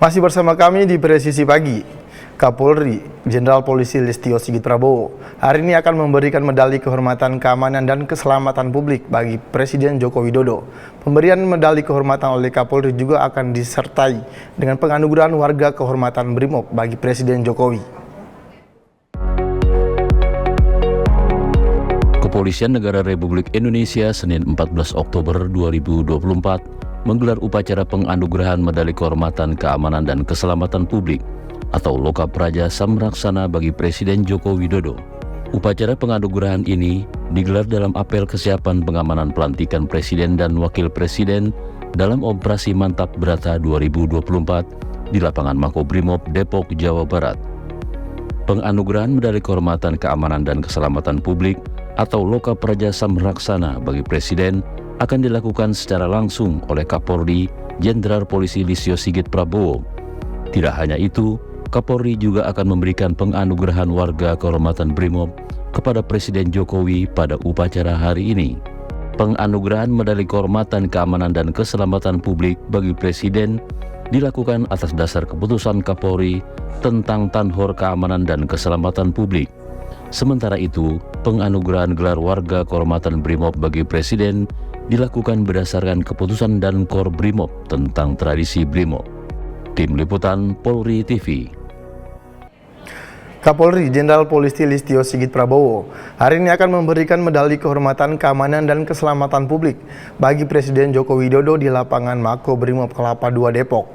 Masih bersama kami di Presisi Pagi, Kapolri Jenderal Polisi Listio Sigit Prabowo hari ini akan memberikan medali kehormatan keamanan dan keselamatan publik bagi Presiden Joko Widodo. Pemberian medali kehormatan oleh Kapolri juga akan disertai dengan penganugerahan warga kehormatan Brimob bagi Presiden Jokowi. Kepolisian Negara Republik Indonesia Senin 14 Oktober 2024 menggelar upacara penganugerahan Medali Kehormatan Keamanan dan Keselamatan Publik atau Loka Praja Samraksana bagi Presiden Joko Widodo. Upacara penganugerahan ini digelar dalam apel kesiapan pengamanan pelantikan Presiden dan Wakil Presiden dalam Operasi Mantap Brata 2024 di lapangan Makobrimob, Depok, Jawa Barat. Penganugerahan Medali Kehormatan Keamanan dan Keselamatan Publik atau Loka Praja Samraksana bagi Presiden akan dilakukan secara langsung oleh Kapolri Jenderal Polisi Listio Sigit Prabowo. Tidak hanya itu, Kapolri juga akan memberikan penganugerahan warga kehormatan Brimob kepada Presiden Jokowi pada upacara hari ini. Penganugerahan Medali Kehormatan Keamanan dan Keselamatan Publik bagi Presiden dilakukan atas dasar keputusan Kapolri tentang Tanhor Keamanan dan Keselamatan Publik. Sementara itu, penganugerahan gelar warga kehormatan Brimob bagi Presiden dilakukan berdasarkan keputusan Dankor Brimob tentang tradisi Brimob. Tim Liputan Polri TV. Kapolri Jenderal Polisi Listio Sigit Prabowo hari ini akan memberikan medali kehormatan keamanan dan keselamatan publik bagi Presiden Joko Widodo di lapangan Makobrimob Kelapa II Depok.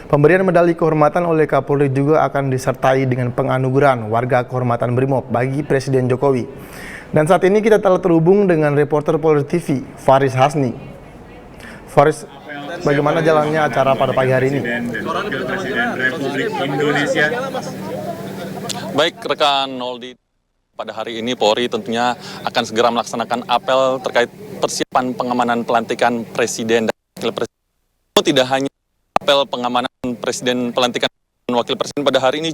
Pemberian medali kehormatan oleh Kapolri juga akan disertai dengan penganugerahan warga kehormatan Brimob bagi Presiden Jokowi. Dan saat ini kita telah terhubung dengan reporter Polri TV, Faris Hasni. Faris, bagaimana jalannya acara pada pagi hari ini? Baik, rekan Noldi, pada hari ini Polri tentunya akan segera melaksanakan apel terkait persiapan pengamanan pelantikan Presiden dan Wakil Presiden. Tidak hanya apel pengamanan Presiden pelantikan dan Wakil Presiden, pada hari ini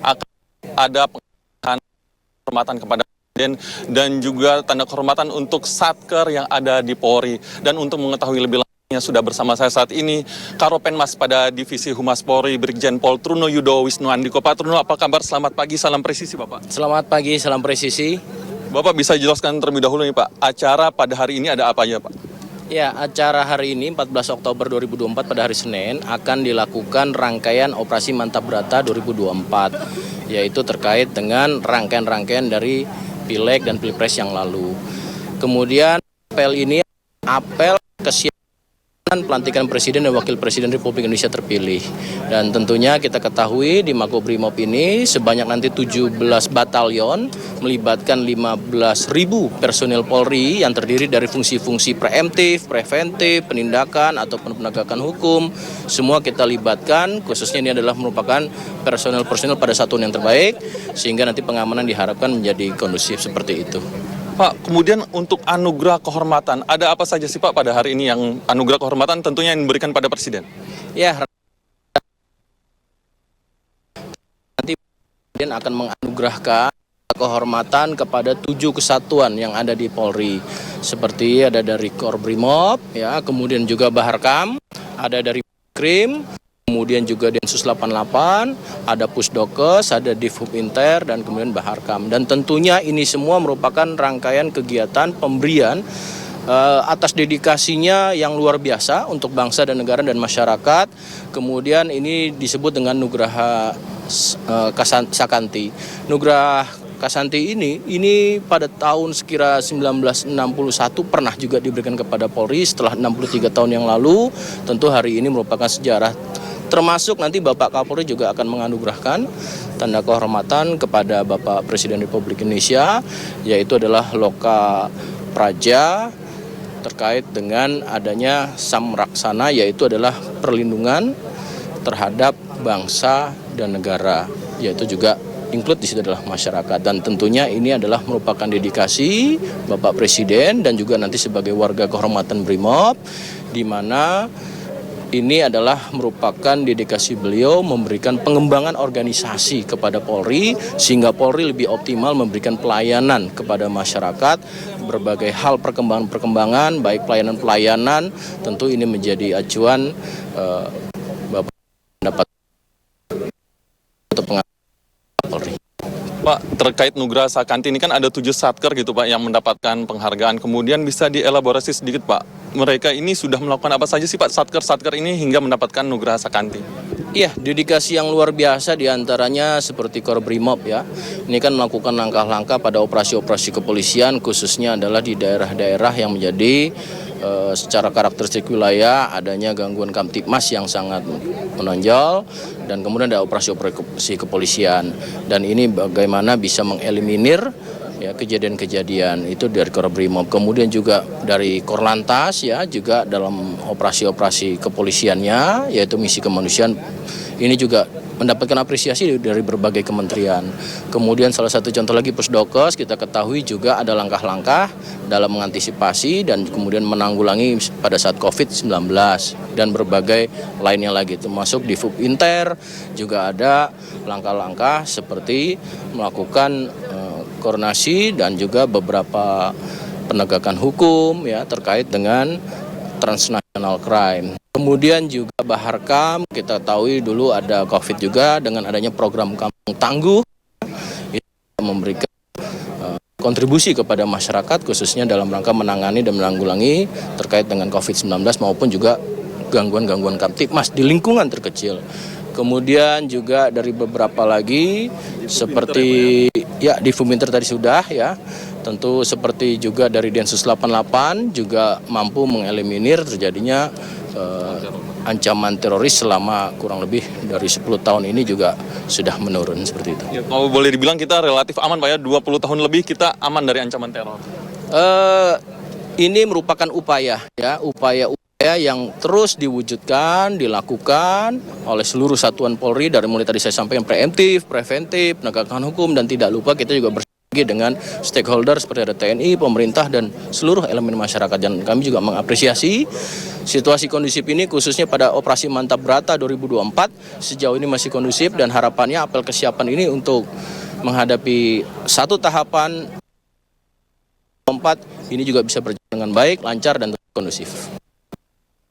akan ada penghormatan kepada Presiden dan juga tanda kehormatan untuk Satker yang ada di Polri. Dan untuk mengetahui lebih lanjutnya sudah bersama saya saat ini Karopenmas pada Divisi Humas Polri Brigjen Pol Truno Yudo Wisnu Andiko. Pak Truno, apa kabar? Selamat pagi, salam presisi Bapak. Selamat pagi, salam presisi. Bapak bisa jelaskan terlebih dahulu nih Pak, acara pada hari ini ada apa aja Pak? Ya, acara hari ini 14 Oktober 2024 pada hari Senin akan dilakukan rangkaian Operasi Mantap Brata 2024, yaitu terkait dengan rangkaian-rangkaian dari Pileg dan Pilpres yang lalu. Kemudian apel ini apel kesiapan pelantikan Presiden dan Wakil Presiden Republik Indonesia terpilih. Dan tentunya kita ketahui di Makobrimob ini sebanyak nanti 17 batalion melibatkan 15.000 personil Polri yang terdiri dari fungsi-fungsi preemptif, preventif, penindakan ataupun penegakan hukum. Semua kita libatkan, khususnya ini adalah merupakan personil-personil pada satuan yang terbaik, sehingga nanti pengamanan diharapkan menjadi kondusif seperti itu. Pak, kemudian untuk anugerah kehormatan, ada apa saja sih Pak pada hari ini yang anugerah kehormatan tentunya yang diberikan pada Presiden? Ya, nanti Presiden akan menganugerahkan kehormatan kepada 7 kesatuan yang ada di Polri. Seperti ada dari Korbrimob, ya, kemudian juga Baharkam, ada dari Krim, kemudian juga Densus 88, ada Pusdokes, ada Divhub Inter, dan kemudian Baharkam. Dan tentunya ini semua merupakan rangkaian kegiatan pemberian atas dedikasinya yang luar biasa untuk bangsa dan negara dan masyarakat. Kemudian ini disebut dengan Nugraha Sakanti. Nugraha Kasanti ini pada tahun sekira 1961 pernah juga diberikan kepada Polri setelah 63 tahun yang lalu. Tentu hari ini merupakan sejarah. Termasuk nanti Bapak Kapolri juga akan menganugerahkan tanda kehormatan kepada Bapak Presiden Republik Indonesia, yaitu adalah Loka Praja terkait dengan adanya Samraksana, yaitu adalah perlindungan terhadap bangsa dan negara, yaitu juga include di situ adalah masyarakat. Dan tentunya ini adalah merupakan dedikasi Bapak Presiden dan juga nanti sebagai warga kehormatan Brimob, di mana ini adalah merupakan dedikasi beliau memberikan pengembangan organisasi kepada Polri sehingga Polri lebih optimal memberikan pelayanan kepada masyarakat, berbagai hal perkembangan-perkembangan, baik pelayanan-pelayanan, tentu ini menjadi acuan Bapak dapat atau pengamanan Polri. Pak, terkait Nugraha Sakanti ini kan ada 7 satker gitu Pak yang mendapatkan penghargaan. Kemudian bisa dielaborasi sedikit Pak, mereka ini sudah melakukan apa saja sih Pak satker-satker ini hingga mendapatkan Nugraha Sakanti? Iya, dedikasi yang luar biasa diantaranya seperti Korbrimob ya. Ini kan melakukan langkah-langkah pada operasi-operasi kepolisian khususnya adalah di daerah-daerah yang menjadi secara karakteristik wilayah adanya gangguan Kamtipmas yang sangat menonjol dan kemudian ada operasi-operasi kepolisian dan ini bagaimana bisa mengeliminir ya kejadian-kejadian itu dari Korbrimob, kemudian juga dari Korlantas ya juga dalam operasi-operasi kepolisiannya yaitu misi kemanusiaan ini juga mendapatkan apresiasi dari berbagai kementerian. Kemudian salah satu contoh lagi Pusdokes kita ketahui juga ada langkah-langkah dalam mengantisipasi dan kemudian menanggulangi pada saat COVID-19 dan berbagai lainnya lagi termasuk di FUB-Inter juga ada langkah-langkah seperti melakukan koordinasi dan juga beberapa penegakan hukum ya terkait dengan transnational crime. Kemudian juga Baharkam kita tahu dulu ada COVID juga dengan adanya program Kampung Tangguh itu memberikan kontribusi kepada masyarakat khususnya dalam rangka menangani dan menanggulangi terkait dengan COVID-19 maupun juga gangguan-gangguan Kamtipmas di lingkungan terkecil. Kemudian juga dari beberapa lagi seperti ya di FUB-Inter tadi sudah ya. Tentu seperti juga dari Densus 88 juga mampu mengeliminir terjadinya ancaman teroris selama kurang lebih dari 10 tahun ini juga sudah menurun seperti itu. Ya, kalau boleh dibilang kita relatif aman Pak ya, 20 tahun lebih kita aman dari ancaman teror. Ini merupakan upaya yang terus diwujudkan, dilakukan oleh seluruh satuan Polri dari mulai tadi saya sampaikan preemptif, preventif, penegakan hukum dan tidak lupa kita juga bersama dengan stakeholder seperti ada TNI, pemerintah dan seluruh elemen masyarakat dan kami juga mengapresiasi situasi kondusif ini khususnya pada operasi Mantap Brata 2024 sejauh ini masih kondusif dan harapannya apel kesiapan ini untuk menghadapi satu tahapan 2024 ini juga bisa berjalan dengan baik, lancar dan kondusif.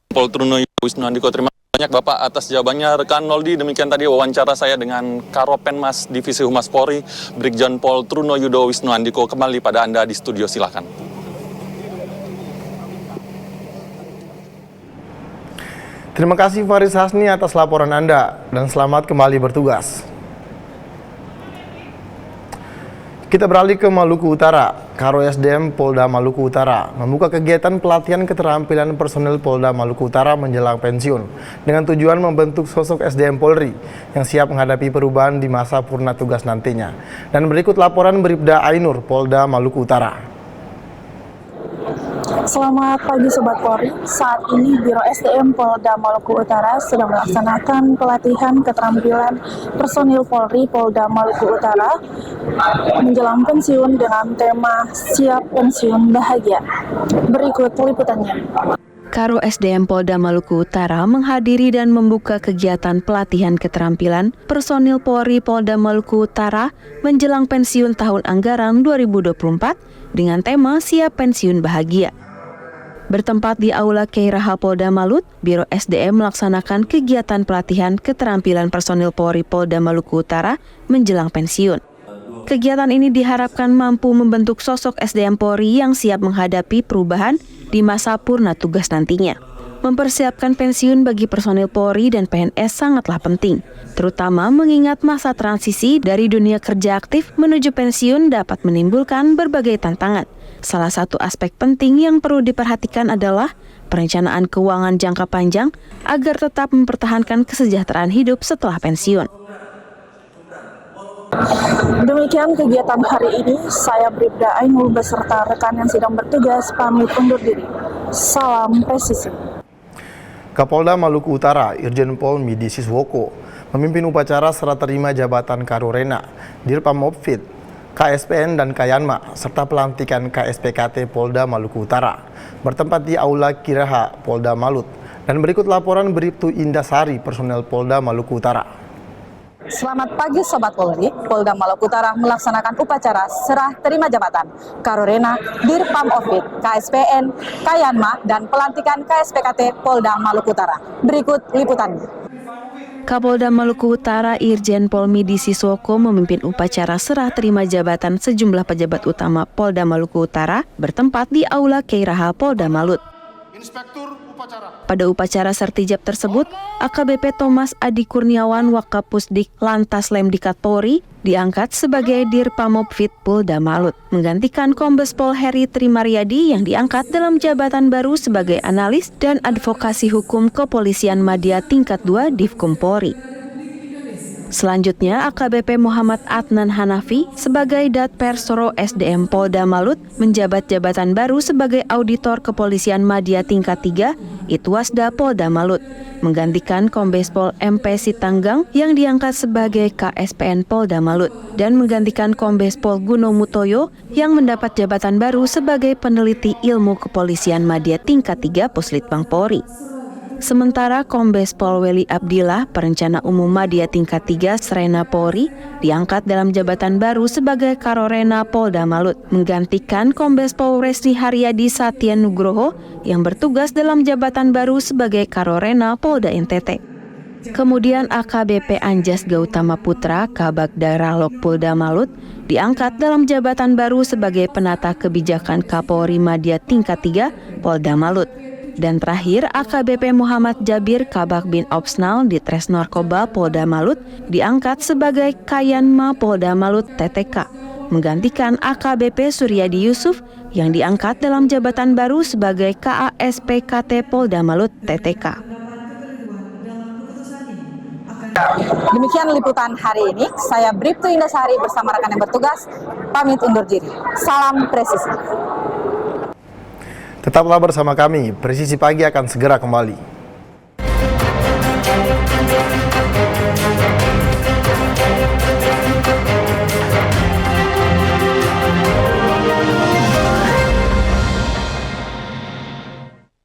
Pol Truno Wisnu Andiko, terima kasih banyak Bapak atas jawabannya. Rekan Noldi, demikian tadi wawancara saya dengan Karopenmas Divisi Humas Polri, Brigjen Pol Truno Yudo Wisnu Andiko. Kembali pada Anda di studio, silakan. Terima kasih Faris Hasni atas laporan Anda dan selamat kembali bertugas. Kita beralih ke Maluku Utara. Karo SDM Polda Maluku Utara membuka kegiatan pelatihan keterampilan personel Polda Maluku Utara menjelang pensiun dengan tujuan membentuk sosok SDM Polri yang siap menghadapi perubahan di masa purna tugas nantinya. Dan berikut laporan Bribda Ainur Polda Maluku Utara. Selamat pagi Sobat Polri, saat ini Biro SDM Polda Maluku Utara sedang melaksanakan pelatihan keterampilan personil Polri Polda Maluku Utara menjelang pensiun dengan tema Siap Pensiun Bahagia. Berikut liputannya. Karo SDM Polda Maluku Utara menghadiri dan membuka kegiatan pelatihan keterampilan personil Polri Polda Maluku Utara menjelang pensiun tahun anggaran 2024 dengan tema Siap Pensiun Bahagia. Bertempat di Aula Keiraha Polda Malut, Biro SDM melaksanakan kegiatan pelatihan keterampilan personil Polri Polda Maluku Utara menjelang pensiun. Kegiatan ini diharapkan mampu membentuk sosok SDM Polri yang siap menghadapi perubahan di masa purna tugas nantinya. Mempersiapkan pensiun bagi personil Polri dan PNS sangatlah penting, terutama mengingat masa transisi dari dunia kerja aktif menuju pensiun dapat menimbulkan berbagai tantangan. Salah satu aspek penting yang perlu diperhatikan adalah perencanaan keuangan jangka panjang agar tetap mempertahankan kesejahteraan hidup setelah pensiun. Demikian kegiatan hari ini, saya Bribda Ainul beserta rekan yang sedang bertugas pamit undur diri. Salam presisi. Kapolda Maluku Utara, Irjen Pol Midi Siswoko, memimpin upacara serah terima jabatan Karorena, Dirpamopfit, KSPN dan Kayanma, serta pelantikan KSPKT Polda Maluku Utara, bertempat di Aula Kiraha Polda Malut. Dan berikut laporan Bribtu Indasari, personel Polda Maluku Utara. Selamat pagi Sobat Polri, Polda Maluku Utara melaksanakan upacara serah terima jabatan Karorena, Dirpamopfit, KSPN, Kayanma, dan pelantikan KSPKT Polda Maluku Utara. Berikut liputannya. Kapolda Maluku Utara Irjen Pol Midi Siswoko memimpin upacara serah terima jabatan sejumlah pejabat utama Polda Maluku Utara bertempat di Aula Keiraha Polda Malut. Pada upacara sertijab tersebut, AKBP Thomas Adi Kurniawan Wakapusdik Lantas Lemdikat Polri diangkat sebagai Dirpamopfit Polda Malut, menggantikan Kombes Pol Heri Trimaryadi yang diangkat dalam jabatan baru sebagai analis dan advokasi hukum Kepolisian Madya tingkat 2 Divkum Polri. Selanjutnya, AKBP Muhammad Adnan Hanafi sebagai Datpersoro SDM Polda Malut menjabat jabatan baru sebagai Auditor Kepolisian Madya tingkat 3 Itwasda Polda Malut, menggantikan Kombes Pol MP Sitanggang yang diangkat sebagai KSPN Polda Malut dan menggantikan Kombes Pol Guno Mutoyo yang mendapat jabatan baru sebagai Peneliti Ilmu Kepolisian Madya tingkat 3 Puslitbang Polri. Sementara Kombes Pol Weli Abdillah, Perencana Umum Madya tingkat 3 Srena Polri, diangkat dalam jabatan baru sebagai Karorena Polda Malut, menggantikan Kombes Pol Resni Haryadi Satyen Nugroho yang bertugas dalam jabatan baru sebagai Karorena Polda NTT. Kemudian AKBP Anjas Gautama Putra, Kabag Daralog Polda Malut, diangkat dalam jabatan baru sebagai Penata Kebijakan Kapolri Madya tingkat 3 Polda Malut. Dan terakhir, AKBP Muhammad Jabir Kabag Bin Opsnal di Tres Narkoba Polda Malut diangkat sebagai Kayanma Polda Malut TTK, menggantikan AKBP Suryadi Yusuf yang diangkat dalam jabatan baru sebagai KASPKT Polda Malut TTK. Demikian liputan hari ini. Saya Bribtu Indasari bersama rekan yang bertugas pamit undur diri. Salam presisi. Tetaplah bersama kami, Presisi Pagi akan segera kembali.